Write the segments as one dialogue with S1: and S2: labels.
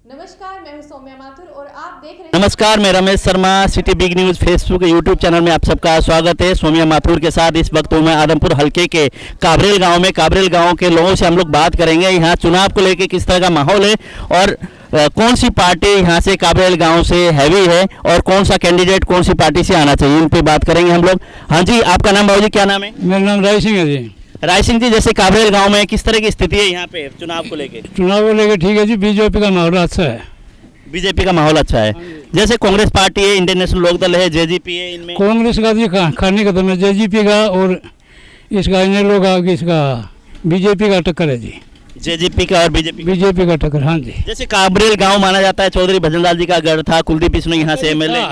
S1: नमस्कार, मैं हूं सौम्या माथुर और आप देख रहे हैं।
S2: नमस्कार, मैं Ramesh Sharma, city big news Facebook YouTube channel में आप सबका स्वागत है। सौम्या माथुर के साथ इस वक्त मैं आदमपुर हलके के काबरेल गांव में काबरेल गांव के लोगों से हम लोग बात करेंगे यहाँ चुनाव को लेकर किस तरह का माहौल है और कौन सी पार्टी यहाँ से काबरेल गांव से हैवी है और कौन सा कैंडिडेट कौन सी पार्टी से आना चाहिए, इन पे बात करेंगे हम लोग। हाँ जी, आपका नाम बाबू जी, क्या नाम है?
S3: मेरा नाम राय सिंह है जी।
S2: राय सिंह जी, जैसे काबरेल गांव में किस तरह की स्थिति है यहाँ पे चुनाव को लेके?
S3: चुनाव को लेकर ठीक है जी, बीजेपी का माहौल अच्छा है।
S2: बीजेपी का माहौल अच्छा है। जैसे कांग्रेस पार्टी है, इंडियन नेशनल लोकदल है, जेजेपी है, इनमें
S3: कांग्रेस का जी खाने खत्म है, जेजेपी का और इसका इनेलो का इसका बीजेपी का टक्कर है जी।
S2: जेजेपी का और बीजेपी
S3: का टक्कर, हाँ जी।
S2: जैसे काबरेल गांव माना जाता है चौधरी भजनलाल जी का गढ़ था, कुलदीप बिश्नोई यहाँ से एमएलए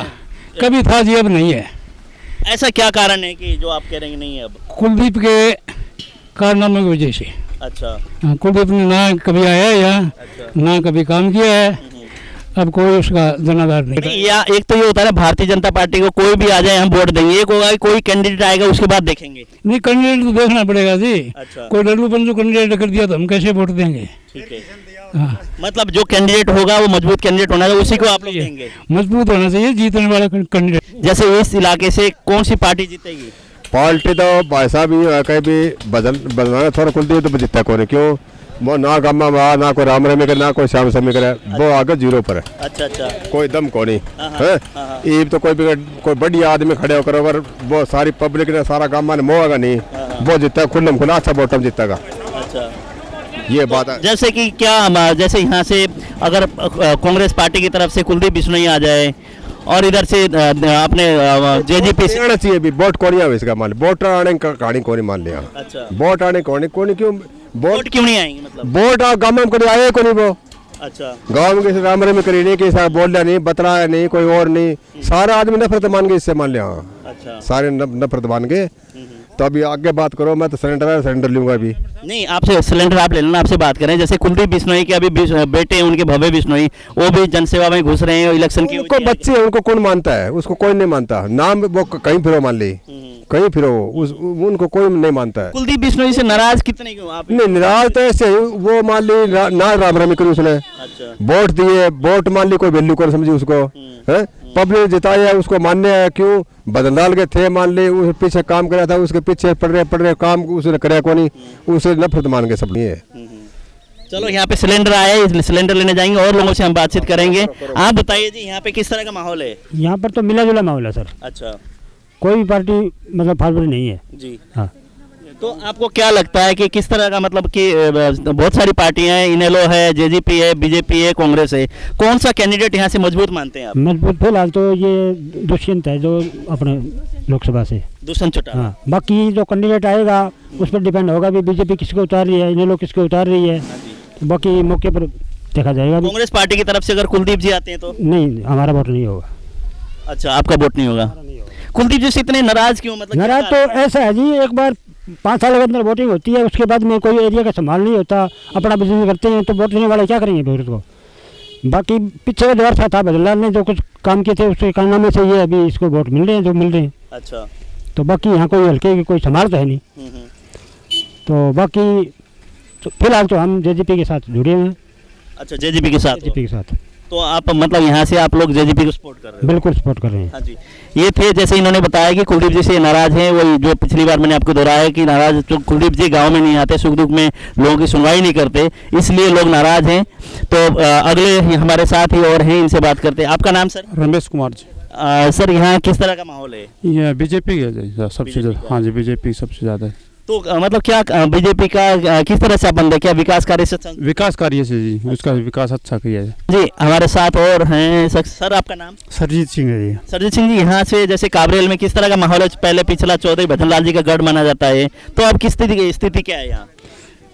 S3: कभी था जी, अब नहीं है।
S2: ऐसा क्या कारण है कि जो आप कह रहे हैं नहीं है अब?
S3: कुलदीप के कारनामे की वजह से।
S2: अच्छा।
S3: हाँ, कुलदीप ने ना कभी आया है यहाँ, ना कभी काम किया है, अब कोई उसका जनाधार नहीं।
S2: या एक तो ये होता है भारतीय जनता पार्टी को कोई भी आ जाए हम वोट देंगे, एक होगा कि कोई कैंडिडेट आएगा उसके बाद देखेंगे।
S3: नहीं, कैंडिडेट तो देखना पड़ेगा जी।
S2: अच्छा।
S3: कोई डल्लू पंजू कैंडिडेट कर दिया तो हम कैसे वोट देंगे?
S2: ठीक है।
S3: हाँ,
S2: मतलब जो कैंडिडेट होगा वो मजबूत कैंडिडेट होना चाहिए, उसी को आप लोग देंगे।
S3: मजबूत होना चाहिए जीतने वाला कैंडिडेट।
S2: जैसे इस इलाके से कौन सी पार्टी जीतेगी?
S4: पार्टी तो भाई साहब ये कहीं भी बदलना थोड़ा कुलदीप तो जीतता कौन है, क्यों वो ना गम्मा वहाँ ना कोई राम रमी करे ना कोई श्याम समी करे, वो आगे जीरो पर है।
S2: अच्छा अच्छा।
S4: कोई दम कौन है ये तो कोई बड़ी आदमी खड़े होकर अगर वो सारी पब्लिक ने सारा गाँव ने मोगा नहीं, वो जीतता खुल्लम खुला अच्छा वोट जीतेगा।
S2: अच्छा,
S4: ये बात है।
S2: जैसे कि क्या जैसे यहाँ से अगर कांग्रेस पार्टी की तरफ से कुलदीप बिश्नोई आ जाए और इधर से अपने जेजेपी से
S4: आना चाहिए भी वोट कौन है इसका मान वोट आने का कहानी कौन ही मान लिया।
S2: अच्छा,
S4: वोट आने कौन क्यों
S2: वोट क्यों नहीं आएंगे मतलब?
S4: वोट गाँव में कभी आए को नहीं वो।
S2: अच्छा।
S4: गाँव में किसी रामरे में करी नहीं कि बोल रहा नहीं बतलाया नहीं कोई और नहीं, सारा आदमी नफरत मान गए इससे मान लिया।
S2: अच्छा।
S4: सारे नफरत मान गए। तो अभी आगे बात करो, मैं तो सिलेंडर लूंगा अभी।
S2: नहीं, आपसे सिलेंडर आप ले लेना, आपसे बात करें। जैसे कुलदीप बिश्नोई के अभी बेटे हैं उनके भव्य बिश्नोई, वो भी जनसेवा में घुस रहे हैं इलेक्शन की।
S4: उनको बच्चे हैं, उनको कौन मानता है? उसको कोई नहीं मानता, नाम वो कहीं फिरो मान ली, कहीं फिरो उनको कोई नहीं मानता है।
S2: कुलदीप बिश्नोई से नाराज कितने क्यों आप?
S4: नहीं नाराज तो ऐसे वो मान ली ना राम रमी करी उसने।
S2: अच्छा।
S4: वोट दिए, वोट मान ली, कोई वैल्यू कौन समझी उसको है? पब्लिक जिताया उसको मानने है, क्यों बदनलाल के थे मान ली, उस पीछे काम कर रहा था, उसके पीछे पड़ रहे काम उसने करे को नहीं, उसे नफरत मान के सब नहीं है।
S2: चलो, यहाँ पे सिलेंडर आया है, इसलिए सिलेंडर लेने जाएंगे और लोगों से हम बातचीत करेंगे। आप बताइए जी, यहाँ पे किस तरह का माहौल है?
S5: यहाँ पर तो मिला जुला माहौल है सर,
S2: अच्छा।
S5: कोई भी पार्टी मतलब फालतू नहीं है
S2: जी।
S5: हाँ।
S2: तो आपको क्या लगता है कि किस तरह का मतलब कि बहुत सारी पार्टियां हैं, इनेलो है, जेजेपी है, बीजेपी है, कांग्रेस है, कौन सा कैंडिडेट यहाँ से मजबूत मानते हैं आप?
S5: मजबूत फिलहाल तो ये दुष्यंत है जो अपने लोकसभा से।
S2: दुष्यंत चौटाला।
S5: हाँ, बाकी जो कैंडिडेट आएगा उस पर डिपेंड होगा भी बीजेपी किसको उतार रही है, इनेलो किसको उतार रही है, बाकी मौके पर देखा जाएगा।
S2: कांग्रेस पार्टी की तरफ से अगर कुलदीप जी आते हैं तो? नहीं,
S5: हमारा वोट नहीं होगा।
S2: अच्छा, आपका वोट नहीं होगा। कुलदीप जी से इतने नाराज क्यों? मतलब
S5: नाराज तो ऐसा है जी, एक बार 5 साल के अंदर वोटिंग होती है, उसके बाद में कोई एरिया का संभाल नहीं होता, अपना बिजनेस करते हैं, तो वोट देने वाले क्या करेंगे फिर उसको? बाकी पीछे व्यवस्था था भजनलाल ने जो कुछ काम किए थे उसके कारनामे से ये अभी इसको वोट मिल रहे हैं जो मिल रहे हैं।
S2: अच्छा।
S5: तो बाकी यहाँ कोई हल्के की कोई संभाल तो है नहीं। तो बाकी तो फिलहाल तो हम जेजेपी के साथ जुड़े हैं।
S2: अच्छा, जेजेपी के साथ?
S5: जेजेपी के साथ।
S2: तो आप मतलब यहाँ से आप लोग जेजेपी को सपोर्ट कर रहे हैं?
S5: बिल्कुल सपोर्ट कर रहे हैं।
S2: हाँ जी। ये थे, जैसे इन्होंने बताया कि कुलदीप जी से नाराज हैं, वही जो पिछली बार मैंने आपको दोहराया कि नाराज जो कुलदीप जी गांव में नहीं आते, सुख दुख में लोगों की सुनवाई नहीं करते, इसलिए लोग नाराज हैं। तो अगले हमारे साथ ही और हैं, इनसे बात करते हैं। आपका नाम सर?
S3: रमेश कुमार जी।
S2: सर, यहाँ किस तरह का माहौल है?
S3: ये बीजेपी है सबसे ज्यादा। हाँ जी, बीजेपी सबसे ज्यादा है।
S2: तो मतलब क्या बीजेपी का किस तरह से संबंध है? क्या विकास कार्य से?
S3: विकास कार्य से जी, उसका विकास अच्छा किया है
S2: जी। हमारे साथ और हैं सर, आपका नाम?
S3: सरजीत सिंह है जी।
S2: सरजीत सिंह जी, यहाँ से जैसे काबरेल में किस तरह का माहौल है? पहले पिछला चौधरी भजनलाल जी का गढ़ माना जाता है, तो अब किस स्थिति क्या है यहाँ?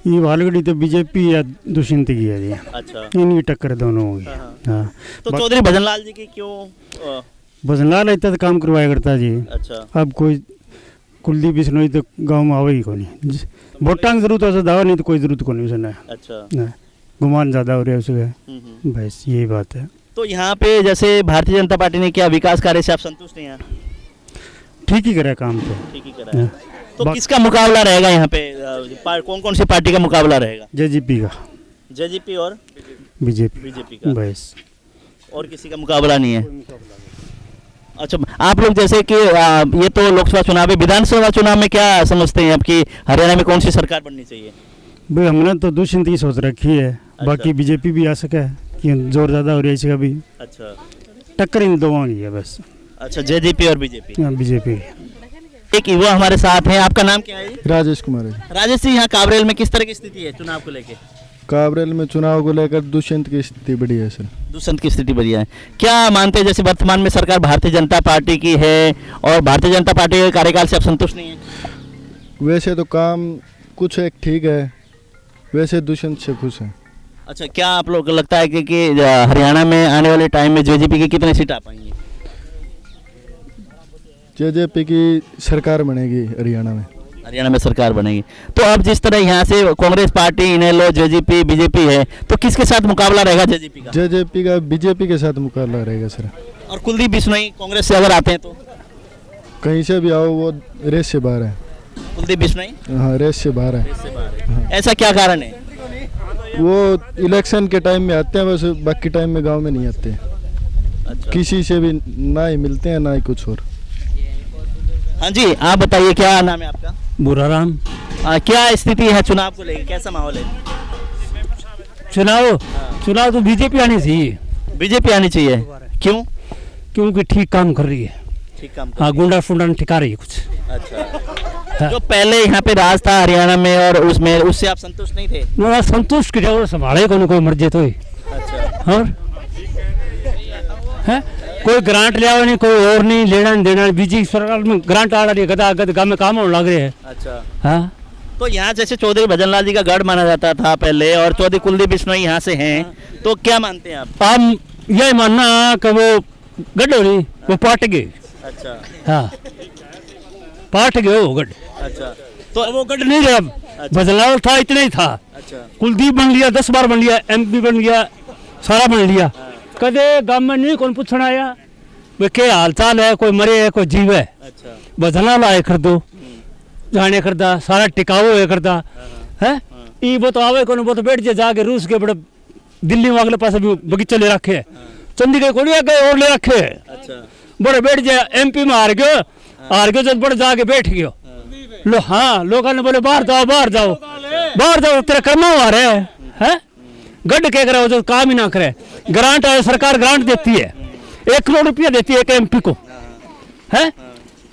S3: ये वालगढ़ी तो बीजेपी या दुष्यंत की है जी।
S2: अच्छा।
S3: इनकी टक्कर दोनों होगी। हाँ।
S2: तो चौधरी भजनलाल जी की क्यों?
S3: भजनलाल इतना तो काम करवाया करता जी।
S2: अच्छा।
S3: अब कोई कुलदीप बिश्नोई तो गांव में आवे ही को नहीं, वोटां की जरूरत है दावा, नहीं तो कोई जरूरत को नहीं उसने।
S2: अच्छा।
S3: गुमान ज्यादा हो रहा है उसका, बस यही बात है।
S2: तो यहाँ पे जैसे भारतीय जनता पार्टी ने क्या विकास कार्य से आप संतुष्ट हैं?
S3: ठीक ही करा काम तो।
S2: ठीक ही करा है। तो किसका मुकाबला रहेगा यहाँ पे? कौन कौन सी पार्टी का मुकाबला रहेगा?
S3: जेजेपी का।
S2: जेजेपी और
S5: बीजेपी
S2: बीजेपी का,
S5: बस।
S2: और किसी का मुकाबला नहीं है। अच्छा, आप लोग जैसे कि ये तो लोकसभा चुनाव है, विधानसभा चुनाव में क्या समझते हैं आपकी हरियाणा में कौन सी सरकार बननी चाहिए?
S5: भाई हमने तो दुष्यंत की सोच रखी है, बाकी बीजेपी भी आ सके कि जोर ज़्यादा हो रही है इसका भी।
S2: अच्छा,
S5: टक्कर इन दोनों की है बस।
S2: अच्छा, जेजेपी और बीजेपी।
S5: बीजेपी।
S2: एक युवा हमारे साथ हैं, आपका नाम क्या है?
S6: राजेश कुमार है।
S2: राजेश जी, यहाँ काबरेल में किस तरह की स्थिति है चुनाव को लेके?
S6: काबरेल में चुनाव को लेकर दुष्यंत की स्थिति बढ़िया है सर।
S2: दुष्यंत की स्थिति बढ़िया है। क्या मानते हैं, जैसे वर्तमान में सरकार भारतीय जनता पार्टी की है और भारतीय जनता पार्टी के कार्यकाल से आप संतुष्ट नहीं है?
S6: वैसे तो काम कुछ एक ठीक है, वैसे दुष्यंत से खुश है।
S2: अच्छा, क्या आप लोग को लगता है कि हरियाणा में आने वाले टाइम में जेजेपी की कितनी सीट आ पाएंगी?
S6: जेजेपी की सरकार बनेगी हरियाणा में।
S2: हरियाणा में सरकार बनेगी। तो अब जिस तरह यहाँ से कांग्रेस पार्टी, इनेलो, जेजेपी, बीजेपी है, तो किसके साथ मुकाबला रहेगा जेजेपी का?
S6: जेजेपी का बीजेपी के साथ मुकाबला रहेगा सर।
S2: और कुलदीप बिश्नोई कांग्रेस से अगर आते हैं तो?
S6: कहीं से भी आओ वो रेस से बाहर है।
S2: कुलदीप बिश्नोई
S6: हाँ, रेस से बाहर है।
S2: हाँ। ऐसा क्या कारण है?
S6: वो इलेक्शन के टाइम में आते हैं बस, बाकी टाइम में गांव में नहीं आते।
S2: अच्छा।
S6: किसी से भी ना ही मिलते हैं ना ही कुछ और।
S2: हाँ जी, आप बताइए, क्या नाम है आपका?
S5: बुराराम।
S2: क्या स्थिति है चुनाव को लेकर, कैसा माहौल है?
S5: चुनाव तो बीजेपी आनी चाहिए।
S2: बीजेपी आनी चाहिए, क्यों?
S5: क्योंकि ठीक काम कर रही है।
S2: ठीक काम कर
S5: हाँ,
S2: रही है।
S5: गुंडा फुंडा ठिका रही है कुछ।
S2: अच्छा, जो पहले यहाँ पे राज था हरियाणा में और उसमें, उससे आप संतुष्ट नहीं थे?
S5: ना संतुष्ट की जरूरत संभाले कोई मर्जी तो ही।
S2: अच्छा।
S5: और है कोई ग्रांट लिया नहीं, कोई और नहीं लेना नहीं देना। बीजेपी सरकार में ग्रांट आ रही है, गदा गद गाँव में काम होने लग रहे हैं।
S2: अच्छा,
S5: हाँ,
S2: तो यहाँ जैसे चौधरी भजनलाल जी का गढ़ माना जाता था पहले, और चौधरी कुलदीप बिश्नोई यहाँ से हैं, तो क्या मानते हैं आप?
S5: आप यही मानना कि वो गढ़ हो रही, वो पाट गए।
S2: अच्छा।
S5: हाँ, पाट गए वो गढ़।
S2: अच्छा,
S5: तो वो गढ़ नहीं रहा, भजनलाल था, इतना ही था।
S2: अच्छा।
S5: कुलदीप बन लिया, 10 बार बन लिया, MP बन गया, सारा बन लिया। कदे गाँव में नहीं कौन पूछना आया वे क्या हाल चाल है, कोई मरे है कोई जीव है।
S2: अच्छा।
S5: भजनलाल आए कर दो जाने करदा, सारा टिकाऊ है करदा है। ई वो तो आवे कौन, वो तो बैठ जाके रूस के बड़े दिल्ली में अगले पास भी बगीचा ले रखे, चंडीगढ़ को गए और ले रखे।
S2: अच्छा।
S5: बड़े बैठ जाए, MP में हार गयो जब बड़े जाके बैठ गयो। लो हाँ, लोगों ने बोले बाहर जाओ बाहर जाओ बाहर जाओ, तेरा कर्मा हुआ रहे है। गड्ढ क्या करे, वो जो काम ही ना करे। ग्रांट आए, सरकार ग्रांट देती है, 1 करोड़ रुपया देती है एक MP को है,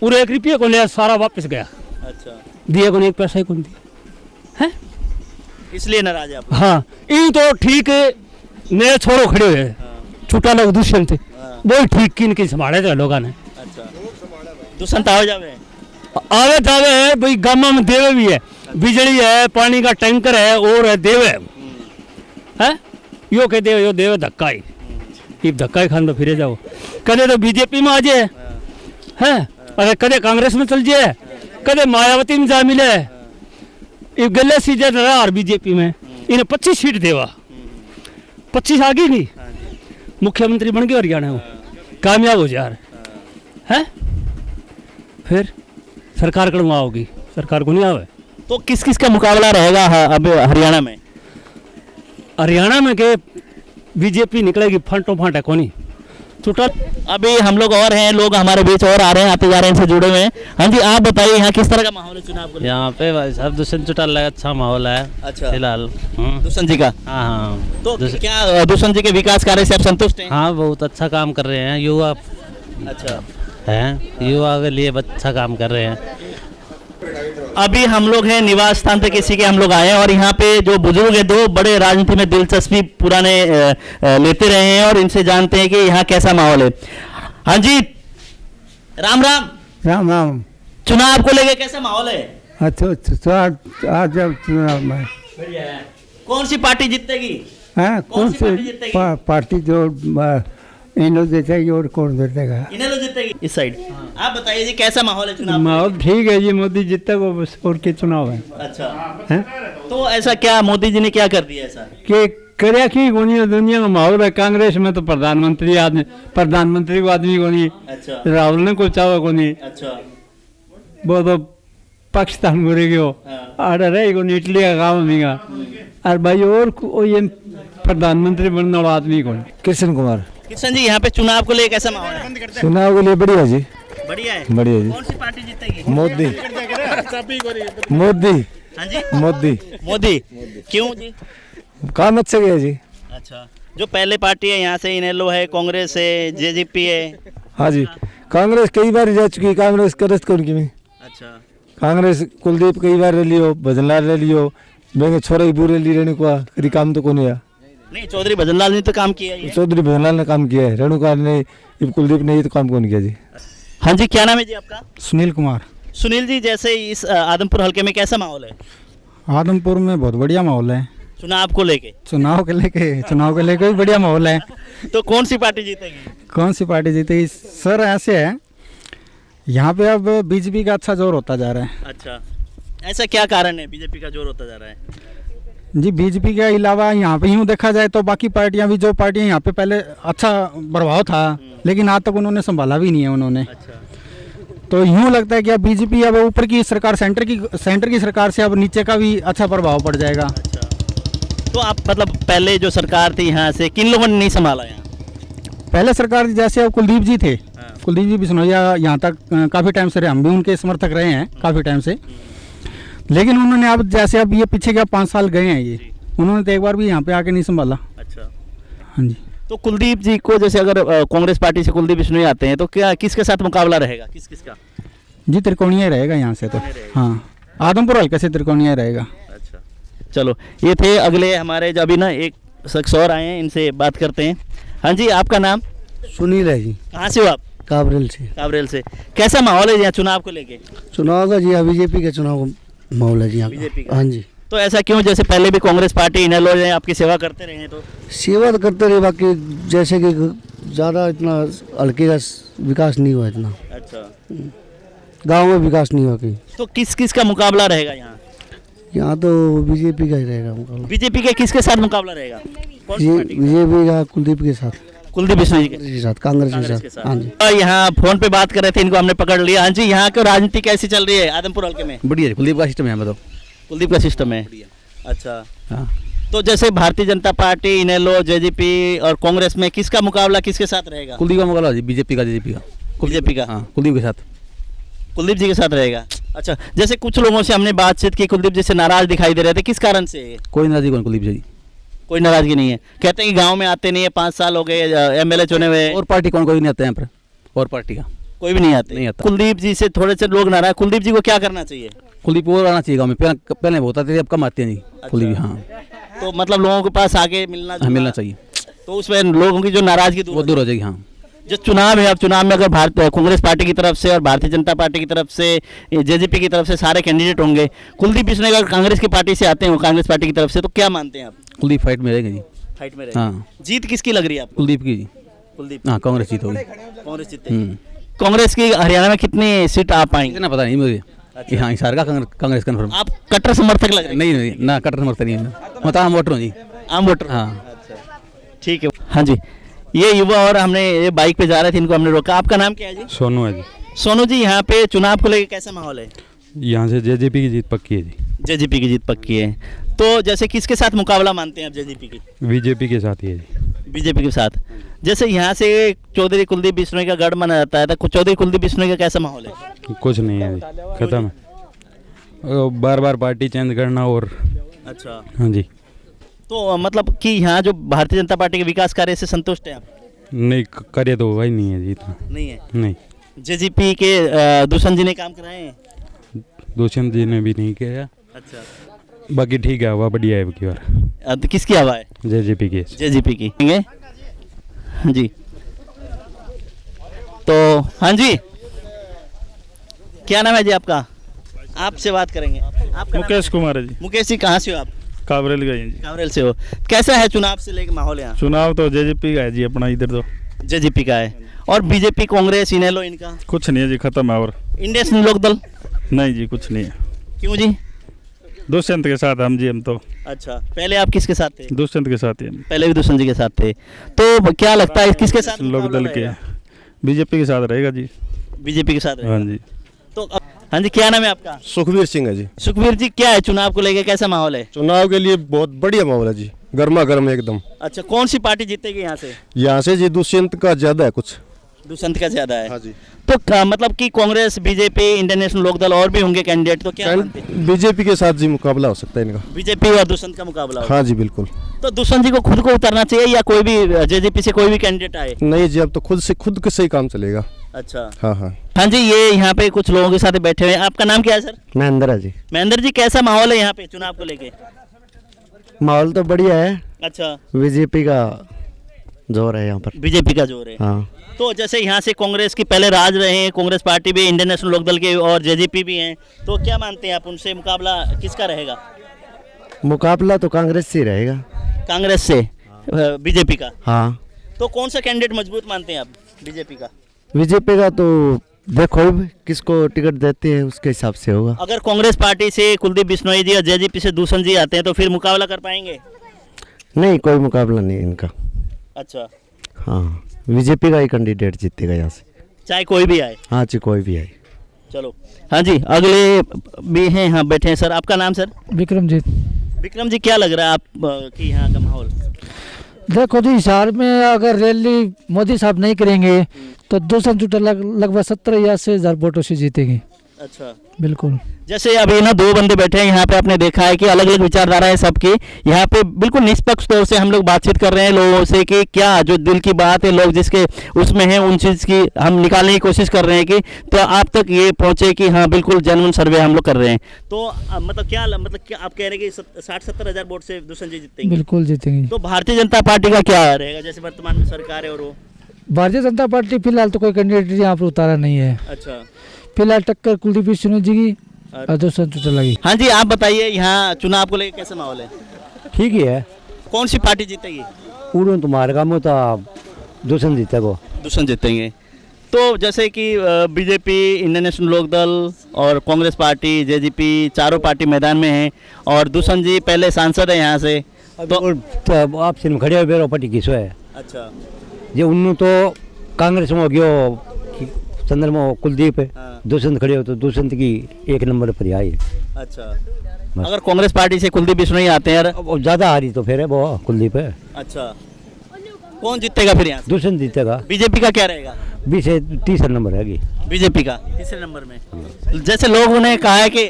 S5: और 1 रुपये को ले सारा वापस गया।
S2: अच्छा,
S5: दिए को नहीं, एक पैसा ही कौन दिया है।
S2: इसलिए नाराज है आप?
S5: हाँ, इन तो ठीक नए छोरो खड़े हुए छूटा लोग दुष्यंत थे, वो ठीक की इनकी संभाले थे लोगों ने।
S2: अच्छा, दुष्यंत आओ जावे
S5: आवे जावे है भाई, गाँव में देवे भी है, बिजली है, पानी का टैंकर है, और है देवे है। यो कह देवे, यो देवे धक्का ही, ये धक्का ही खान तो फिरे जाओ। कदे तो बीजेपी में आ जाए है, अरे कदे कांग्रेस में चल जाए, कदे मायावती में जा मिले। ये गले सीधे रहा बीजेपी में, इन्हें 25 सीट देवा, 25 आ गई नहीं, मुख्यमंत्री बन गए हरियाणा में, कामयाब हो जा रहे है। फिर सरकार कड़वा होगी, सरकार को नहीं आवे।
S2: तो किस किस का मुकाबला रहेगा अब हरियाणा में?
S5: हरियाणा में के बीजेपी निकलेगी, फंटो फांट है कोनी टोटल।
S2: अभी हम लोग और हैं, लोग हमारे बीच और आ रहे हैं, आते जा रहे हैं, इनसे जुड़े हुए हैं। हाँ जी, आप बताइए यहाँ किस तरह का माहौल है चुनाव को?
S7: यहाँ पे भाई साहब दुष्यंत चौटाला का अच्छा माहौल है।
S2: अच्छा।
S7: फिलहाल
S2: दुष्यंत जी का?
S7: हाँ हाँ।
S2: तो क्या दुष्यंत जी के विकास कार्य से आप संतुष्ट हैं?
S7: हाँ, बहुत अच्छा काम कर रहे हैं, युवा
S2: अच्छा
S7: हैं, युवा के लिए अच्छा काम कर रहे हैं।
S2: अभी हम लोग हैं निवास स्थान पे किसी के हम लोग आए हैं, और यहाँ पे जो बुजुर्ग है, 2 बड़े राजनीति में दिलचस्पी पुराने लेते रहे हैं, और इनसे जानते हैं कि यहाँ कैसा माहौल है। हाँ जी, राम राम।
S8: राम राम।
S2: चुनाव को लेके कैसा माहौल है?
S8: अच्छा, आज चुनाव में
S2: कौन सी पार्टी जीतेगी?
S8: हाँ, कौन
S2: सी पार्टी जीतेगी?
S8: पार्टी जो इन्हों देगी और कौन देगा?
S2: इनेलो जीतेगी। इस साइड आप बताइए जी, कैसा माहौल है चुनाव?
S8: माहौल ठीक है जी, मोदी जीतेगा बस, और के चुनाव है।
S2: अच्छा
S8: हैं?
S2: तो ऐसा क्या मोदी जी ने क्या कर दिया ऐसा?
S8: कि करे की दुनिया का माहौल है। कांग्रेस में तो प्रधानमंत्री को आदमी को नहीं,
S2: अच्छा।
S8: राहुल ने को चावा को नहीं,
S2: अच्छा।
S8: वो तो पाकिस्तान घुरे गयो,
S2: हाँ।
S8: और रहे को इटली का काम मिलेगा। और भाई और ये प्रधानमंत्री बनने वाला आदमी कौन?
S5: कृष्ण कुमार।
S2: किशन जी यहाँ पे चुनाव को लेकर कैसा माहौल है?
S5: चुनाव के लिए बढ़िया जी,
S2: बढ़िया है।
S5: बढ़िया जी।
S2: कौन सी पार्टी जीतेगी?
S5: मोदी। मोदी।
S2: हाँ जी,
S5: मोदी।
S2: मोदी। क्यों जी?
S5: काम अच्छा गया जी।
S2: अच्छा, जो पहले पार्टी है यहाँ से इनेलो है, कांग्रेस है, जेजेपी है।
S5: हाँ जी, कांग्रेस कई बार जा चुकी, कांग्रेस करत कौन की में।
S2: अच्छा,
S5: कांग्रेस कुलदीप कई बार ले लियो, भजनलाल ले लियो, मैं छोरा ही पूरे ली रेणुका करी काम तो कौन है।
S2: नहीं, चौधरी भजनलाल ने तो काम किया है।
S5: चौधरी भजनलाल ने काम किया है, रेणुका ने, कुलदीप ने ये तो काम कौन किया जी।
S2: हाँ जी, क्या नाम है जी आपका?
S5: सुनील कुमार।
S2: सुनील जी, जैसे इस आदमपुर हल्के में कैसा माहौल है?
S5: आदमपुर में बहुत बढ़िया माहौल है,
S2: चुनाव को लेके
S5: चुनाव के लेके भी बढ़िया माहौल है।
S2: तो कौन सी पार्टी जीतेगी?
S5: कौन सी पार्टी जीतेगी सर? ऐसे है, यहाँ पे अब बीजेपी का अच्छा जोर होता जा रहा है
S2: अच्छा, ऐसा क्या कारण है बीजेपी का जोर होता जा रहा है?
S5: जी। बीजेपी के अलावा यहाँ पे यूँ देखा जाए तो बाकी पार्टियाँ भी, जो पार्टियाँ यहाँ पे पहले अच्छा प्रभाव था लेकिन आज तक उन्होंने संभाला भी नहीं है उन्होंने।
S2: अच्छा,
S5: तो यूँ लगता है कि अब बीजेपी अब ऊपर की सरकार, सेंटर की सरकार से अब नीचे का भी अच्छा प्रभाव पड़ जाएगा।
S2: अच्छा, तो आप मतलब पहले जो सरकार थी यहाँ से किन लोगों ने नहीं संभाला यहाँ?
S5: पहले सरकार जैसे अब कुलदीप जी थे, कुलदीप जी बिश्नोइया यहाँ तक काफ़ी टाइम से रहे, हम भी उनके समर्थक रहे हैं काफ़ी टाइम से। लेकिन उन्होंने अब जैसे अब ये पीछे क्या 5 साल गए हैं ये, उन्होंने तो एक बार भी यहाँ पे आके नहीं संभाला।
S2: अच्छा,
S5: हाँ जी।
S2: तो कुलदीप जी को जैसे अगर कांग्रेस पार्टी से कुलदीप बिश्नोई आते हैं तो क्या किसके साथ मुकाबला रहेगा, किसका?
S5: जी त्रिकोणीय रहेगा यहाँ से तो। हाँ, आदमपुर हल्के से त्रिकोणीय रहेगा।
S2: अच्छा, चलो, ये थे अगले हमारे जो अभी ना एक शख्स और आए हैं, इनसे बात करते हैं। हाँ जी, आपका नाम?
S5: सुनील है जी।
S2: कहाँ से हो आप?
S5: काबरेल से।
S2: काबरेल से। कैसा माहौल है यहाँ चुनाव को लेके?
S5: चुनाव का जी बीजेपी के चुनाव का माहौल है जी यहाँ
S2: बीजेपी
S5: का।
S2: का?
S5: हाँ जी।
S2: तो ऐसा क्यों? जैसे पहले भी कांग्रेस पार्टी इनेलो ने आपकी सेवा करते रहे हैं, तो
S5: सेवा तो करते रहे, बाकी जैसे कि ज़्यादा इतना हल्के का विकास नहीं हुआ इतना।
S2: अच्छा,
S5: गांव में विकास नहीं हुआ कहीं।
S2: तो किस का मुकाबला रहेगा यहाँ?
S5: यहाँ तो बीजेपी का ही रहेगा मुकाबला।
S2: बीजेपी के किसके साथ मुकाबला रहेगा? कौन सी पार्टी?
S5: बीजेपी का कुलदीप के साथ,
S2: कुलदीप बिश्नोई के
S5: के साथ, कांग्रेस के साथ। हाँ जी।
S2: और यहाँ फोन पे बात कर रहे थे, इनको हमने पकड़ लिया। हाँ जी, यहाँ की राजनीति कैसी चल रही है आदमपुर हल्के में?
S8: बढ़िया है, कुलदीप का सिस्टम है। मतलब
S2: कुलदीप का सिस्टम है। अच्छा,
S8: हाँ,
S2: तो जैसे भारतीय जनता पार्टी, इनेलो, जेजेपी और कांग्रेस में किसका मुकाबला किसके साथ रहेगा?
S8: कुलदीप का मुकाबला बीजेपी का, जेजेपी का।
S2: बीजेपी का?
S8: हाँ, कुलदीप के साथ,
S2: कुलदीप जी के साथ रहेगा। अच्छा, जैसे कुछ लोगों से हमने बातचीत की, कुलदीप जी से नाराज दिखाई दे रहे थे, किस कारण से?
S8: कोई नाराजगी कौन कुलदीप जी?
S2: कोई नाराजगी नहीं है। कहते हैं कि गांव में आते नहीं है, 5 साल हो गए एमएलए चुने हुए।
S8: और पार्टी कौन, कोई नहीं आता यहाँ पर, और पार्टी का
S2: कोई भी नहीं आते?
S8: नहीं आता।
S2: कुलदीप जी से थोड़े से लोग नाराज। कुलदीप जी को क्या करना चाहिए?
S8: कुलदीप और आना चाहिए गाँव में। पहले बहुत आते थे, अब कम आते हैं जी कुलदीप। हाँ,
S2: तो मतलब लोगों के पास आके मिलना
S8: चाहिए,
S2: तो उसमें लोगों की जो नाराजगी
S8: वो दूर हो जाएगी। हाँ,
S2: जो चुनाव है, अब चुनाव में अगर कांग्रेस पार्टी की तरफ से और भारतीय जनता पार्टी की तरफ से, जेजेपी की तरफ से सारे कैंडिडेट होंगे, कुलदीप बिश्नोई अगर कांग्रेस की पार्टी से आते हैं, कांग्रेस पार्टी की तरफ से, तो क्या मानते हैं आप?
S8: कुलदीप फाइट में रहेगा जी।
S2: फाइट में रहेगा।
S8: हाँ,
S2: जीत किसकी लग रही है आपको?
S8: कुलदीप की जी।
S2: कुलदीप।
S8: हाँ, कांग्रेस जीत होगी।
S2: कांग्रेस जीतेगी। कांग्रेस की हरियाणा में कितनी सीट आ पाएंगे?
S8: इतना पता नहीं मुझे।
S2: अच्छा।
S8: हाँ, इशार का कांग्रेस कन्फर्म।
S2: आप कट्टर समर्थक लग रहे हैं?
S8: नहीं, ना कट्टर समर्थक नहीं है, मतलब आम वोटर हूँ जी।
S2: आम वोटर?
S8: हाँ,
S2: अच्छा, ठीक है। हाँ जी, ये युवा और हमने ये बाइक पे जा रहे थे, इनको हमने रोका। आपका नाम क्या है जी?
S9: सोनू है जी।
S2: सोनू जी, यहाँ पे चुनाव को लेकर कैसा माहौल है?
S9: यहाँ से जेजेपी की जीत पक्की है जी।
S2: जेजेपी की जीत पक्की है। तो जैसे किसके साथ मुकाबला मानते हैं आप जेजेपी की?
S9: बीजेपी के साथ ही है जी।
S2: बीजेपी के साथ। जैसे यहाँ से चौधरी कुलदीप बिश्नोई का गढ़ माना जाता है, तो चौधरी कुलदीप बिश्नोई का कैसा माहौल है?
S9: कुछ नहीं है जी, खत्म है। बार बार पार्टी चेंज करना और।
S2: अच्छा,
S9: हाँ जी।
S2: तो मतलब कि यहाँ जो भारतीय जनता पार्टी के विकास कार्य से संतुष्ट है आप?
S9: नहीं, कार्य तो हुआ ही नहीं है जी इतना।
S2: नहीं है?
S9: नहीं,
S2: जेजेपी के दुष्यंत जी ने काम कराए हैं?
S9: दुष्यंत जी ने भी नहीं किया।
S2: अच्छा,
S9: बाकी ठीक है, हवा बढ़िया है की बार।
S2: तो किसकी हवा है?
S9: जेजेपी की।
S2: जेजेपी की। हाँ जी, तो हाँ जी, क्या नाम है जी आपका? आपसे बात करेंगे। आपका
S10: मुकेश कुमार है जी।
S2: मुकेश जी, कहाँ से हो आप?
S10: काबरेल गए हैं जी।
S2: काबरेल से हो। कैसा है चुनाव से लेकर माहौल यहाँ?
S10: चुनाव तो जेजेपी का है जी, अपना इधर तो
S2: जेजेपी का है। और बीजेपी, कांग्रेस, इनेलो, इनका
S10: कुछ नहीं है जी, खत्म है। और
S2: इंडियन लोक दल?
S10: नहीं जी, कुछ नहीं है।
S2: क्यों जी?
S10: दुष्यंत के साथ हम जी, हम तो।
S2: अच्छा, पहले आप किसके साथ थे?
S10: दुष्यंत के साथ ही हम।
S2: पहले भी दुष्यंत जी के साथ थे। तो क्या लगता है किसके साथ
S10: लोक दल के? बीजेपी के साथ रहेगा जी।
S2: बीजेपी के साथ रहेगा।
S10: हाँ जी।
S2: तो हाँ जी, क्या नाम है आपका?
S4: सुखबीर सिंह है जी।
S2: सुखबीर जी, क्या है चुनाव को लेकर कैसा माहौल है?
S4: चुनाव के लिए बहुत बढ़िया माहौल है जी, गर्मा गर्म एकदम।
S2: अच्छा, कौन सी पार्टी जीतेगी यहाँ से?
S6: यहाँ से जी दुष्यंत का ज्यादा है कुछ।
S2: दुष्यंत का ज्यादा है?
S6: हाँ जी।
S2: तो मतलब कि Congress, BJP, Indian National Lokdal और भी होंगे कैंडिडेट, तो क्या मानते हैं?
S6: बीजेपी के साथ जी मुकाबला हो सकता है इनका।
S2: बीजेपी और दुष्यंत का मुकाबला होगा।
S6: हाँ जी बिल्कुल।
S2: तो दुष्यंत जी को खुद को उतरना चाहिए या कोई भी जेजेपी से कोई भी कैंडिडेट आए?
S6: नहीं जी, अब तो खुद के सही काम चलेगा।
S2: अच्छा।
S6: हाँ हाँ।
S2: हाँ जी, ये यहाँ पे कुछ लोगों के साथ बैठे हुए हैं। आपका नाम क्या है सर?
S5: महेंद्र जी।
S2: महेंद्र जी, कैसा माहौल है यहाँ पे चुनाव को लेके?
S5: माहौल तो बढ़िया है।
S2: अच्छा,
S5: बीजेपी का जोर है यहाँ पर।
S2: बीजेपी का जोर है।
S5: हाँ।
S2: तो जैसे यहाँ से कांग्रेस की पहले राज रहे हैं, कांग्रेस पार्टी भी, इंडियन नेशनल लोकदल के और जेजेपी भी हैं, तो क्या मानते हैं आप, उनसे मुकाबला किसका रहेगा?
S5: मुकाबला तो कांग्रेस से ही रहेगा।
S2: कांग्रेस से बीजेपी का?
S5: हाँ।
S2: तो कौन सा कैंडिडेट मजबूत मानते हैं आप बीजेपी का?
S5: बीजेपी का तो देखो किसको टिकट देते हैं उसके हिसाब से होगा।
S2: अगर कांग्रेस पार्टी से कुलदीप बिश्नोई जी और जेजेपी से दुष्यंत जी आते हैं तो फिर मुकाबला कर पाएंगे?
S5: नहीं, कोई मुकाबला नहीं इनका।
S2: अच्छा।
S5: हाँ, बीजेपी का ही कैंडिडेट जीतेगा यहाँ से,
S2: चाहे कोई भी आए?
S5: हाँ जी, कोई भी आए।
S2: चलो, हाँ जी, अगले भी हैं, हाँ बैठे हैं। सर, आपका नाम सर?
S3: विक्रमजीत।
S2: विक्रम जी, क्या लग रहा है आप कि यहाँ का माहौल?
S3: देखो जी, हिसार में अगर रैली मोदी साहब नहीं करेंगे तो दुष्यंत चौटाला लगभग 17 या से 1000 वोटों से जीतेंगे।
S2: अच्छा,
S3: बिल्कुल।
S2: जैसे अभी ना दो बंदे बैठे हैं यहाँ पे, आपने देखा है कि अलग अलग विचारधारा है सबकी। यहाँ पे बिल्कुल निष्पक्ष तौर से हम लोग बातचीत कर रहे हैं लोगों से कि क्या जो दिल की बात है, लोग जिसके उसमें हैं उन चीज़ की हम निकालने की कोशिश कर रहे हैं कि तो आप तक ये पहुँचे कि हाँ बिल्कुल जेन्युइन सर्वे हम लोग कर रहे हैं। तो मतलब क्या आप कह रहे हैं कि 60-70 हज़ार वोट से दुष्यंत जी जीतेंगे?
S3: बिल्कुल जीतेंगे।
S2: तो भारतीय जनता पार्टी का क्या रहेगा, जैसे वर्तमान में सरकार है और वो?
S3: भारतीय जनता पार्टी फिलहाल तो कोई कैंडिडेट यहाँ पर उतारा नहीं है।
S2: अच्छा।
S3: फिलहाल टक्कर कुलदीप बिश्नोई जी की और दुष्यंत चौटाला की।
S2: हाँ जी, आप बताइए यहाँ चुनाव को लेकर कैसा माहौल है?
S5: ठीक ही है।
S2: कौन सी पार्टी जीतेगी?
S5: पूर्ण तुम्हारे काम तो दुष्यंत जीतेगा।
S2: दुष्यंत जीतेंगे। तो जैसे कि बीजेपी, इंडियन नेशनल लोकदल और कांग्रेस पार्टी, जेजेपी, चारों पार्टी मैदान में हैं और दुष्यंत जी पहले सांसद है यहाँ से,
S5: तो आप सिर्फ खड़े हुए बेरो पार्टी किसो है।
S2: अच्छा।
S5: ये उन्होंने तो कांग्रेस में हो गयो संदर्भ में कुलदीप है।
S2: हाँ।
S5: दुष्यंत खड़े हो तो दुष्यंत की 1 नंबर पर आई।
S2: अच्छा, अगर कांग्रेस पार्टी से कुलदीप बिश्नोई आते हैं
S5: और ज़्यादा हारी तो फिर है वो कुलदीप है।
S2: अच्छा, कौन जीतेगा फिर यहाँ?
S5: दुष्यंत जीतेगा।
S2: बीजेपी का क्या रहेगा?
S5: 20 से 30 नंबर है
S2: बीजेपी का 3 नंबर में। जैसे लोगों ने कहा है कि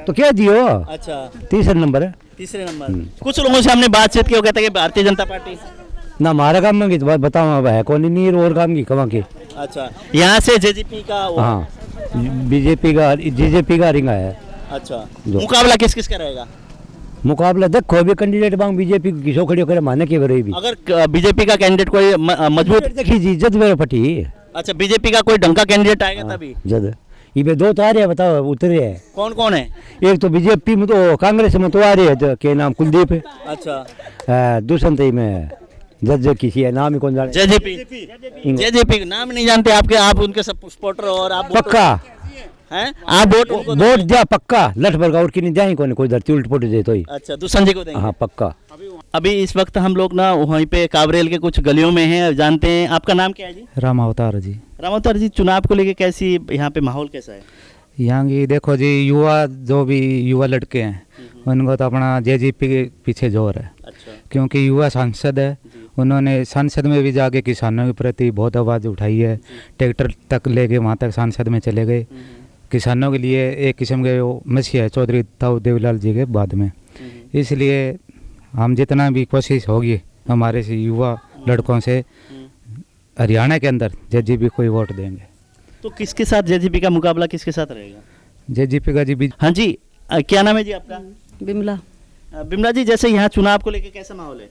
S5: तो क्या दियो।
S2: अच्छा,
S5: 30 नंबर है।
S2: 3 नंबर। कुछ लोगों से हमने बातचीत की, वो कहते हैं कि भारतीय जनता पार्टी
S5: ना हमारा काम में तो बताओ है कौन नहीं और काम की कमा के।
S2: अच्छा, यहाँ से जेजेपी का
S5: हाँ, बीजेपी का रिंगा है।
S2: अच्छा, मुकाबला किस किस का रहेगा?
S5: मुकाबला देखो अभी कैंडिडेट बांग बीजेपी किसो खड़ियो करे माने के बरे भी।
S2: अगर बीजेपी का कैंडिडेट कोई मजबूत
S5: देखी जी इज्जत मेरे फटी।
S2: अच्छा, बीजेपी का कोई डंका कैंडिडेट आएगा तभी?
S5: जद ये 2 तो आ रहे हैं, बताओ उतरे हैं।
S2: कौन कौन है?
S5: एक तो बीजेपी में तो कांग्रेस में तो आ रहे हैं के नाम कुलदीप है।
S2: अच्छा।
S5: दुष्यंत में जज किसी है नाम ही कौन जाने।
S2: जेजेपी नाम नहीं जानते आपके? आप उनके सपोर्टर और आप
S5: पक्का
S2: हैं? आप
S5: वोट दिया पक्का लठ भर और की नहीं जाए कोई धरती उल्ट पुट दे तो ही।
S2: अच्छा, दुष्यंत जी को देंगे?
S5: हाँ पक्का।
S2: अभी इस वक्त हम लोग ना वहीं पे काबरेल के कुछ गलियों में हैं, जानते हैं। आपका नाम क्या है जी?
S8: राम अवतार जी।
S2: राम अवतार जी, चुनाव को लेके कैसी यहाँ पे माहौल कैसा है?
S8: यहाँ की देखो जी, युवा जो भी युवा लड़के हैं उनको तो अपना जेजेपी के पीछे जोर है।
S2: अच्छा।
S8: क्योंकि युवा सांसद है, उन्होंने संसद में भी जाके किसानों के प्रति बहुत आवाज़ उठाई है। ट्रैक्टर तक लेके वहाँ तक सांसद में चले गए। किसानों के लिए एक किस्म के वो मसीहा है चौधरी ताऊ देवीलाल जी के बाद में। इसलिए हम जितना भी कोशिश होगी हमारे से युवा लड़कों से हरियाणा के अंदर जेजेपी को ही वोट देंगे।
S2: तो किसके साथ जेजेपी का मुकाबला किसके साथ रहेगा?
S8: जेजेपी का जी।
S2: हाँ जी, क्या नाम है जी आपका?
S11: बिमला।
S2: बिमला जी, जैसे यहाँ चुनाव को लेके कैसा माहौल है?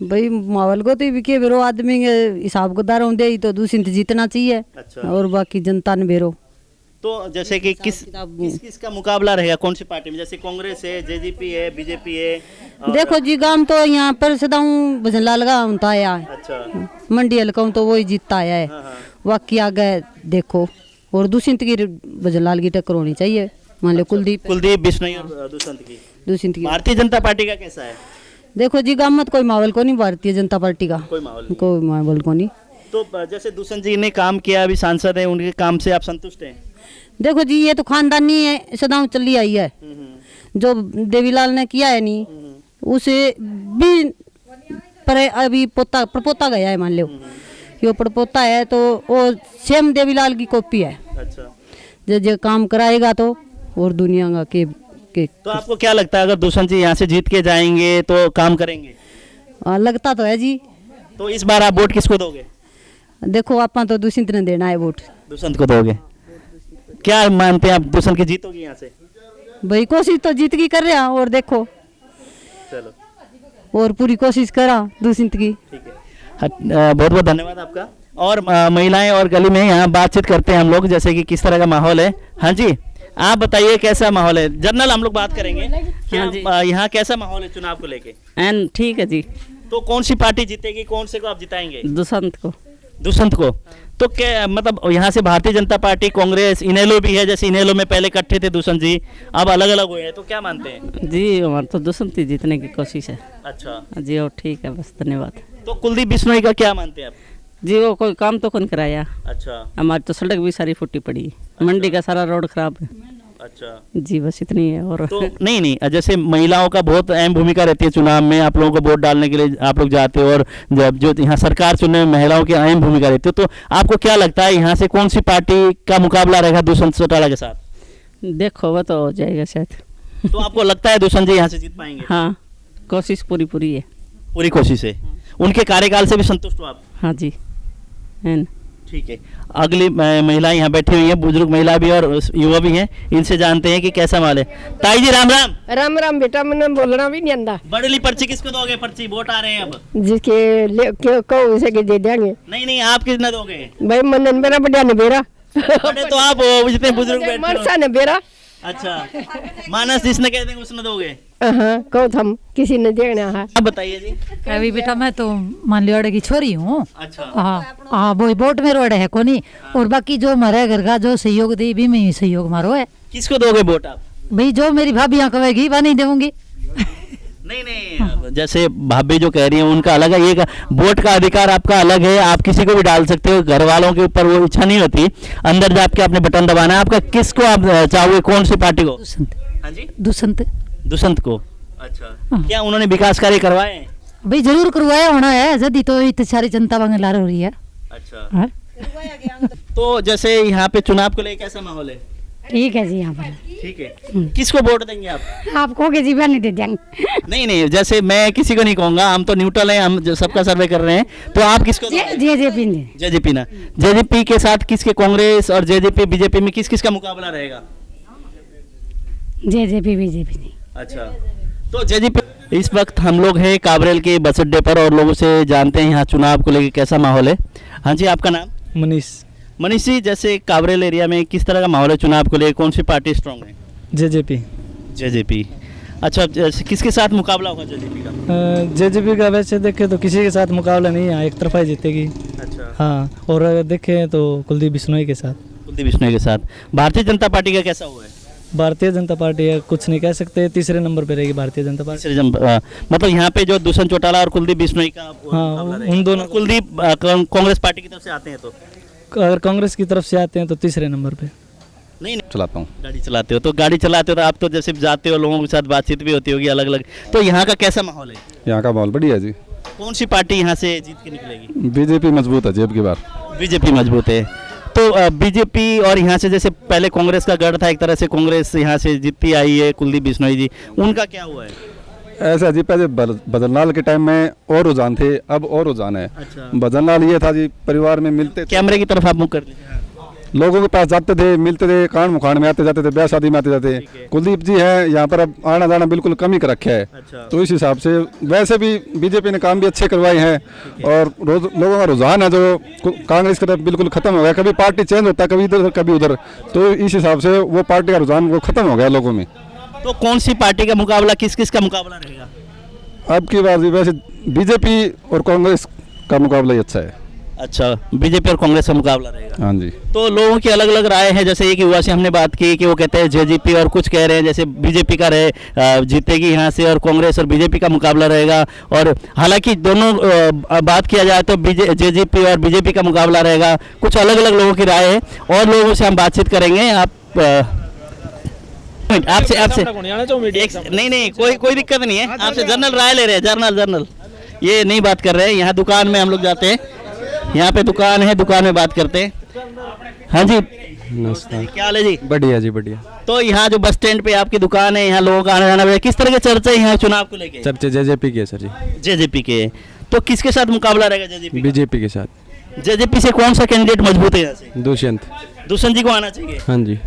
S11: भाई माहौल को तो के बेरो आदमी के हिसाब को दारों दे तो दुष्यंत जीतना चाहिए।
S2: अच्छा।
S11: और बाकी जनता ने बेरो।
S2: तो जैसे कि किस का मुकाबला रहेगा, कौन सी पार्टी में? जैसे कांग्रेस है, जेजेपी है, बीजेपी है।
S11: देखो जी, गांव तो यहाँ पर सदाऊं भजन लाल गाँव आया है।
S2: अच्छा।
S11: मंडी हल्का तो वही जीतता आया है। बाकी आगे देखो, और दुष्यंत की भजन लाल की टक्कर होनी चाहिए। मान लो कुलदीप
S2: बिश्नोई और दुष्यंत की। भारतीय जनता पार्टी का कैसा है?
S11: देखो जी, गाँव में कोई माहौल को नहीं भारतीय जनता पार्टी का, कोई माहौल को नहीं।
S2: तो जैसे दुष्यंत जी ने काम किया, अभी सांसद है, उनके काम से आप संतुष्ट हैं?
S11: देखो जी, ये तो खानदानी है, सदाओं चली आई है। जो देवीलाल ने किया है नहीं, उसे भी पर अभी पोता प्रपोता गया है, मान लो यो प्रपोता है तो वो सेम देवीलाल की कॉपी है।
S2: अच्छा,
S11: जो काम कराएगा तो और दुनिया का के
S2: तो आपको क्या लगता है अगर दुष्यंत जी यहाँ से जीत के जाएंगे तो काम करेंगे?
S11: लगता तो है जी।
S2: तो इस बार आप वोट किसको दोगे?
S11: देखो आप तो दुष्यंत ने देना है वोट।
S2: दुष्यंत को दोगे? क्या मानते हैं आप दुष्यंत की जीतोगी यहाँ से?
S11: भाई कोशिश तो जीत की कर रहे हैं और देखो
S2: चलो
S11: और पूरी कोशिश करा दुष्यंत की।
S2: ठीक है, बहुत बहुत धन्यवाद आपका। और महिलाएं और गली में यहाँ बातचीत करते हैं हम लोग, जैसे कि किस तरह का माहौल है। हाँ जी, आप बताइए कैसा माहौल है? जनरल हम लोग बात करेंगे। क्या यहाँ कैसा माहौल है चुनाव को लेके?
S11: ठीक है जी।
S2: तो कौन सी पार्टी जीतेगी, कौन से को आप जिताएंगे?
S11: दुष्यंत को।
S2: दुष्यंत को? तो क्या मतलब यहाँ से भारतीय जनता पार्टी, कांग्रेस, इनेलो भी है, जैसे इनेलो में पहले इकट्ठे थे दुष्यंत जी, अब अलग अलग हुए हैं, तो क्या मानते हैं?
S11: जी हमारे तो दुष्यंत ही जीतने की कोशिश है।
S2: अच्छा
S11: जी और ठीक है, बस धन्यवाद।
S2: तो कुलदीप बिश्नोई का क्या मानते हैं आप?
S11: जी वो कोई काम तो कौन कराया?
S2: अच्छा,
S11: हमारी तो सड़क भी सारी फूटी पड़ी, मंडी का सारा रोड खराब है।
S2: अच्छा
S11: जी बस इतनी है। और
S2: तो नहीं, जैसे महिलाओं का बहुत अहम भूमिका रहती है चुनाव में, आप लोगों को वोट डालने के लिए आप लोग जाते हो, और जब जो यहाँ सरकार चुनने में महिलाओं की अहम भूमिका रहती है, तो आपको क्या लगता है यहाँ से कौन सी पार्टी का मुकाबला रहेगा दुष्यंत चौटाला के साथ?
S11: देखो वो तो हो जाएगा शायद।
S2: तो आपको लगता है दुष्यंत जी यहाँ से जीत पाएंगे?
S11: हाँ कोशिश पूरी है।
S2: पूरी कोशिश है। उनके कार्यकाल से भी संतुष्ट हो आप?
S11: हाँ जी है।
S2: ठीक है, अगली महिला यहाँ बैठी हुई है, बुजुर्ग महिला भी और युवा भी हैं, इनसे जानते हैं कि कैसा माल है। ताई जी राम राम।
S12: राम राम बेटा, मैंने बोलना भी नहीं आंदा।
S2: बड़ली पर्ची किसको दोगे? पर्ची वोट आ रहे हैं अब,
S12: जिसके कहो उसे के दे देंगे।
S2: नहीं आप कितना दोगे?
S12: भाई मनन मेरा बढ़िया ने बेरा।
S2: बड़े तो आप हो, जितने बुजुर्ग बैठे हो।
S12: मनसा ने बेरा।
S2: अच्छा, मानस जिसने कह देंगे उसने दोगे?
S12: हाँ कहो हम किसी ने देखना है।
S2: अब बताइए जी।
S13: अभी बेटा मैं तो मान लियो की छोरी हूँ।
S2: अच्छा
S13: हाँ वो वोट में रोड है कोनी, और बाकी जो हमारे घर का जो सहयोग दे भी मैं सहयोग मारो है।
S2: किसको दोगे वोट आप?
S13: भाई जो मेरी भाभी यहाँ कहेगी वह नहीं दूंगी।
S2: नहीं, जैसे भाभी जो कह रही है उनका अलग है, ये वोट का अधिकार आपका अलग है, आप किसी को भी डाल सकते हो, घर वालों के ऊपर वो इच्छा नहीं होती, अंदर जाके आपने बटन दबाना है। आपका किसको आप चाहोगे, कौन सी पार्टी को? हाँ जी दुष्यंत को। अच्छा, क्या उन्होंने विकास कार्य करवाए हैं?
S13: भाई जरूर करवाया होना है, जदी तो इतनी सारी जनता वांगे ला रही है।
S2: अच्छा तो जैसे यहाँ पे चुनाव को लेकर कैसा माहौल है?
S13: ठीक है जी यहाँ पर।
S2: ठीक है, किसको वोट देंगे आप?
S13: आपको के जीवन नहीं दे देंगे।
S2: नहीं, जैसे मैं किसी को नहीं कहूँगा, हम तो न्यूट्रल हैं, हम सबका सर्वे कर रहे हैं, तो आप किसको? जेजेपी ना। जेजेपी के साथ किसके, कांग्रेस और जेजेपी बीजेपी में किस का मुकाबला रहेगा?
S13: JJP BJP.
S2: अच्छा, तो जेजेपी। इस वक्त हम लोग हैं काबरेल के बस अड्डे पर और लोगों से जानते हैं यहाँ चुनाव को लेकर कैसा माहौल है। हाँ जी, आपका नाम? मनीष जी, जैसे काबरेल एरिया में किस तरह का माहौल है चुनाव को लेकर, कौन सी पार्टी स्ट्रांग है? जेजेपी। अच्छा, किसके साथ मुकाबला होगा जेजेपी का?
S3: जेजेपी का वैसे देखें तो किसी के साथ मुकाबला नहीं है, एक तरफा ही जीतेगी।
S2: अच्छा
S3: हाँ, और अगर देखें तो कुलदीप बिश्नोई के साथ। भारतीय जनता पार्टी का कैसा हुआ है? भारतीय जनता पार्टी है, कुछ नहीं कह सकते, तीसरे नंबर पे रहेगी भारतीय जनता पार्टी।
S2: मतलब यहाँ पे जो दुष्यंत चौटाला और कुलदीप बिश्नोई का,
S3: हाँ उन दोनों।
S2: कुलदीप कांग्रेस पार्टी की तरफ से आते हैं, तो
S3: अगर कांग्रेस की तरफ से आते हैं तो तीसरे नंबर पे।
S2: नहीं चलाता हूँ। गाड़ी चलाते हो तो आप तो जैसे जाते हो, लोगों के साथ बातचीत भी होती होगी अलग अलग, तो यहाँ का कैसा माहौल है?
S14: यहाँ का माहौल बढ़िया जी।
S2: कौन सी पार्टी यहाँ से जीत के निकलेगी?
S14: बीजेपी मजबूत है जेब की बार।
S2: बीजेपी मजबूत है, तो बीजेपी और यहाँ से जैसे पहले कांग्रेस का गढ़ था, एक तरह से कांग्रेस यहाँ से जीतती आई है, कुलदीप बिश्नोई जी, उनका क्या हुआ है?
S14: ऐसा जी, पहले बदनलाल के टाइम में और रुझान थे, अब और रुझान है।
S2: अच्छा।
S14: बदनलाल ये था जी, परिवार में मिलते,
S2: कैमरे की तरफ आप मुख कर लीजिए,
S14: लोगों के पास जाते थे, मिलते थे, कांड मुखाड़ में आते जाते थे, ब्याह शादी में आते जाते। कुलदीप जी है यहाँ पर, अब आना जाना बिल्कुल कम ही कर रखा है।
S2: अच्छा।
S14: तो इस हिसाब से वैसे भी बीजेपी ने काम भी अच्छे करवाए हैं, और लोगों का रुझान है जो कांग्रेस की तरफ बिल्कुल खत्म हो गया। कभी पार्टी चेंज होता है, कभी इधर कभी उधर, तो इस हिसाब से वो पार्टी का रुझान वो खत्म हो गया लोगों में।
S2: तो कौन सी पार्टी का मुकाबला, किस का मुकाबला रहेगा
S14: अब की बार? वैसे बीजेपी और कांग्रेस का मुकाबला ही अच्छा है।
S2: अच्छा, बीजेपी और कांग्रेस का मुकाबला रहेगा।
S14: हाँ जी।
S2: तो लोगों की अलग अलग राय है, जैसे एक युवा से हमने बात की कि वो कहते हैं जेजेपी, और कुछ कह रहे हैं जैसे बीजेपी का जीतेगी यहाँ से, और कांग्रेस और बीजेपी का मुकाबला रहेगा। और हालांकि दोनों बात किया जाए तो जेजेपी और बीजेपी का मुकाबला रहेगा। कुछ अलग अलग लोगों की राय है और लोगों से हम बातचीत करेंगे। आप आपसे नहीं कोई दिक्कत नहीं है, आपसे जर्नल राय ले रहे हैं, जर्नल ये नहीं बात कर रहे हैं। यहाँ दुकान में हम लोग जाते हैं, यहाँ पे दुकान है, दुकान में बात करते हैं। हाँ जी
S15: नमस्कार,
S2: क्या हाल है जी?
S15: बढ़िया जी बढ़िया।
S2: तो यहाँ जो बस स्टैंड पे आपकी दुकान है, यहाँ लोगों का आना जाना, किस तरह के चर्चा है यहाँ चुनाव को लेके?
S15: चर्चे जेजेपी के सर जी।
S2: जेजेपी के, तो किसके साथ मुकाबला रहेगा जेजेपी?
S15: बीजेपी के साथ।
S2: जेजेपी से कौन सा कैंडिडेट मजबूत है यहाँ से?
S15: दुष्यंत
S2: जी को आना चाहिए।
S15: हाँ जी,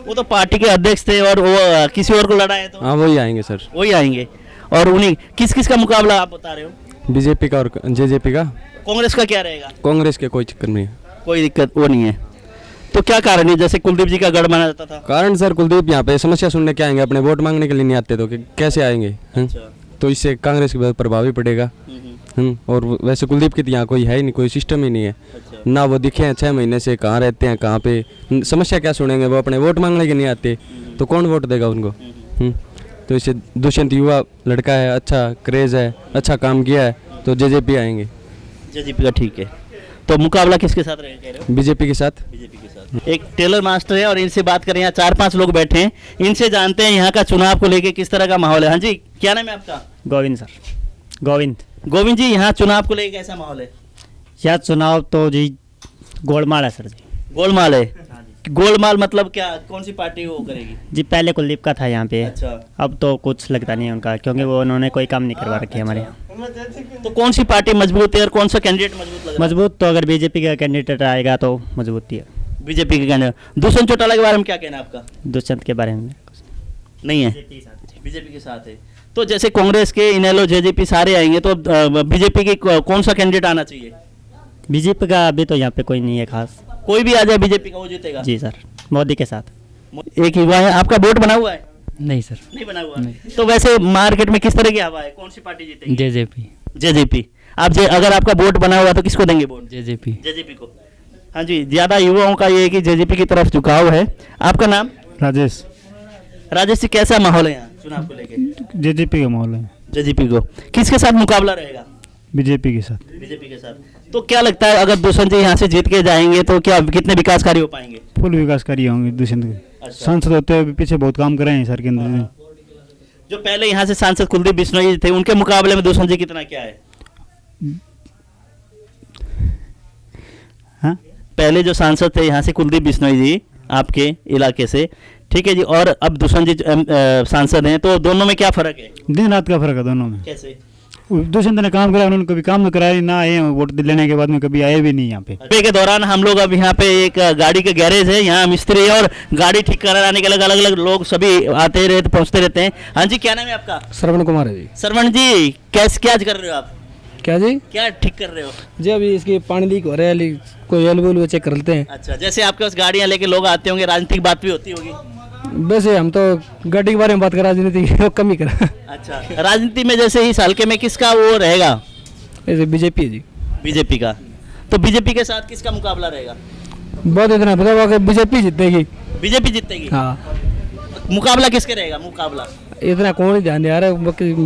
S2: वो तो पार्टी के अध्यक्ष थे और वो किसी और को लड़ा है तो
S15: हाँ वही आएंगे सर,
S2: वही आएंगे। और उन्हीं किस का मुकाबला आप बता रहे हो?
S15: बीजेपी का और जेजेपी का।
S2: कांग्रेस का क्या रहेगा?
S15: कांग्रेस के कोई चक्कर नहीं है,
S2: कोई दिक्कत वो नहीं है। तो क्या कारण है, जैसे कुलदीप जी का गढ़ माना जाता था?
S15: कारण सर कुलदीप यहाँ पे समस्या सुनने क्या आएंगे, अपने वोट मांगने के लिए नहीं आते तो कैसे आएंगे? तो इससे कांग्रेस के प्रभाव ही पड़ेगा। और वैसे कुलदीप की यहाँ कोई है ही नहीं, कोई सिस्टम ही नहीं है। ना वो दिखे हैं 6 महीने से, कहाँ रहते हैं, कहाँ पे, समस्या क्या सुनेंगे? वो अपने वोट मांगने के नहीं आते तो कौन वोट देगा उनको? तो इससे दुष्यंत युवा लड़का है, अच्छा क्रेज है, अच्छा काम किया है, तो जेजेपी आएंगे।
S2: जेजेपी का ठीक है। तो मुकाबला किसके साथ रहेगा कह रहे हो?
S15: बीजेपी के साथ।
S2: एक टेलर मास्टर है और इनसे बात करें, यहाँ 4-5 लोग बैठे हैं, इनसे जानते हैं यहाँ का चुनाव को लेके किस तरह का माहौल है। हाँ जी, क्या नाम है आपका?
S16: गोविंद सर।
S2: गोविंद जी, यहाँ चुनाव को लेके कैसा माहौल है?
S16: यह चुनाव तो जी गोलमाल है सर जी।
S2: गोलमाल है? गोलमाल मतलब क्या, कौन सी पार्टी वो करेगी?
S16: जी पहले कुलदीप का था यहाँ पे।
S2: अच्छा।
S16: अब तो कुछ लगता नहीं है उनका, क्योंकि वो उन्होंने कोई काम नहीं करवा रखे हमारे यहाँ।
S2: तो कौन सी पार्टी मजबूत है और कौन सा कैंडिडेट मजबूत लग रहा है?
S16: मजबूत तो अगर बीजेपी का कैंडिडेट आएगा तो मजबूती है।
S2: बीजेपी के कैंडिडेट। दुष्यंत चौटाला के बारे में क्या कहना है आपका?
S16: दुष्यंत के बारे में
S2: नहीं है, बीजेपी के साथ है। तो जैसे कांग्रेस के इनेलो जेजेपी सारे आएंगे, तो बीजेपी की कौन सा कैंडिडेट आना चाहिए?
S16: बीजेपी का अभी तो यहाँ पे कोई नहीं है खास।
S2: कोई भी आ जाए बीजेपी का वो जीतेगा?
S16: जी सर, मोदी के साथ।
S2: एक युवा है, आपका वोट बना हुआ है?
S16: नहीं सर,
S2: नहीं बना हुआ। तो वैसे मार्केट में किस तरह की हवा है, कौन सी पार्टी जीतेगी? जेजेपी। आप अगर आपका वोट बना हुआ तो किसको देंगे वोट? जेजेपी को। हाँ जी, ज्यादा युवाओं का ये है कि जेजेपी की तरफ झुकाव है। आपका नाम?
S10: राजेश
S2: जी, कैसा माहौल है यहाँ चुनाव को लेके?
S10: जेजेपी का माहौल है।
S2: जेजेपी को। किसके साथ मुकाबला रहेगा?
S10: बीजेपी के साथ।
S2: बीजेपी के साथ। तो क्या लगता है, अगर दुष्यंत जी यहाँ से जीत के जाएंगे तो क्या कितने विकास कार्य हो पाएंगे?
S10: फुल विकासकारी होंगे दुष्यंत के।
S2: अच्छा।
S10: सांसद होते हुए पीछे बहुत काम कराए हैं सर के अंदर।
S2: जो पहले यहाँ से सांसद कुलदीप बिश्नोई जी थे, उनके मुकाबले में दुष्यंत जी कितना क्या है?
S10: हाँ?
S2: पहले जो सांसद थे यहाँ से कुलदीप बिश्नोई जी आपके इलाके से, ठीक है जी, और अब दुष्यंत जी सांसद हैं, तो दोनों में क्या फर्क है?
S10: दिन रात का फर्क है दोनों में।
S2: कैसे?
S10: दुष्यंत ने काम करा, उन्होंने कभी काम न कराया, ना आए वोट लेने के बाद में कभी आए भी नहीं यहाँ पे।
S2: के दौरान हम लोग अब यहाँ पे एक गाड़ी के गैरेज है, यहाँ मिस्त्री है और गाड़ी ठीक कराने के अलग अलग लोग सभी आते रहते, पहुँचते रहते हैं। हाँ जी, क्या नाम है आपका?
S17: श्रवण कुमार है जी।
S2: श्रवण जी, क्या कर रहे हो आप?
S17: क्या जी?
S2: क्या ठीक कर रहे हो
S17: जी? अभी इसकी पानी लीक हो रहा है, कोई एल चेक कर लेते हैं।
S2: अच्छा, जैसे आपके पास गाड़ियाँ लेके लोग आते होंगे, राजनीतिक बात भी होती होगी?
S17: वैसे हम तो गाड़ी के बारे में बात कर, राजनीति की कम ही करा।
S2: अच्छा, राजनीति में जैसे इस हल्के में किसका वो रहेगा?
S17: ऐसे बीजेपी है जी।
S2: बीजेपी का। तो बीजेपी के साथ किसका मुकाबला रहेगा?
S17: बहुत इतना पता हुआ कि बीजेपी जीतेगी।
S2: बीजेपी जीतेगी?
S17: हाँ।
S2: मुकाबला किसके रहेगा? मुकाबला
S17: इतना कौन ही ध्यान नहीं आ रहा है,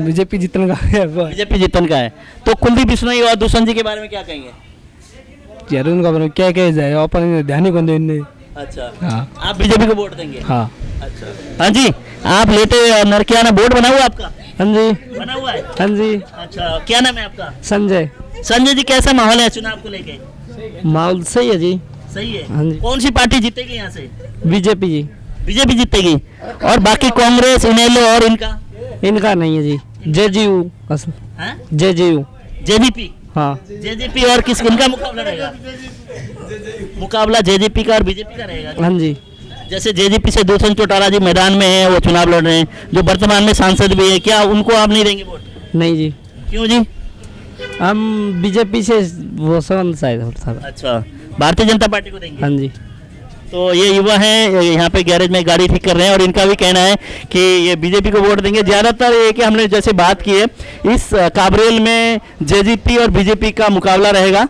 S17: बीजेपी जीतने का है।
S2: बीजेपी जीतने का है। तो कुलदीप बिश्नोई और दुष्यंत जी के बारे में क्या कहेंगे?
S17: यार उनका क्या कह जाए, अपन ध्यान ही कौन दे इनने।
S2: अच्छा।
S17: हाँ।
S2: आप बीजेपी को वोट देंगे?
S17: हाँ।
S2: अच्छा। हाँ जी, आप लेटे नरकियाना बोर्ड बना हुआ आपका?
S17: हाँ जी।
S2: बना हुआ है?
S17: हाँ जी।
S2: अच्छा, क्या नाम है आपका?
S17: संजय
S2: जी, कैसा माहौल है चुनाव को लेके?
S17: माहौल सही है जी।
S2: सही है।
S17: हाँ जी।
S2: कौन सी पार्टी जीतेगी यहाँ से?
S17: बीजेपी जी।
S2: बीजेपी जीतेगी। और बाकी कांग्रेस, इनेलो और इनका
S17: नहीं है जी। जेजेयू।
S2: जेजेपी।
S17: हाँ।
S2: जेजेपी और किस इनका मुकाबला रहेगा? मुकाबला जेजेपी का और बीजेपी का रहेगा?
S17: हाँ जी।
S2: जैसे जेजेपी से दुष्यंत चौटाला जी मैदान में है, वो चुनाव लड़ रहे हैं, जो वर्तमान में सांसद भी है, क्या उनको आप नहीं देंगे वोट?
S17: नहीं जी।
S2: क्यों जी?
S17: हम बीजेपी से वो शायद।
S2: अच्छा, भारतीय जनता पार्टी को देंगे?
S17: हाँ जी।
S2: तो ये युवा हैं, यहाँ पे गैरेज में गाड़ी ठीक कर रहे हैं और इनका भी कहना है कि ये बीजेपी को वोट देंगे। ज़्यादातर ये कि हमने जैसे बात की है, इस काबरेल में जेजेपी और बीजेपी का मुकाबला रहेगा।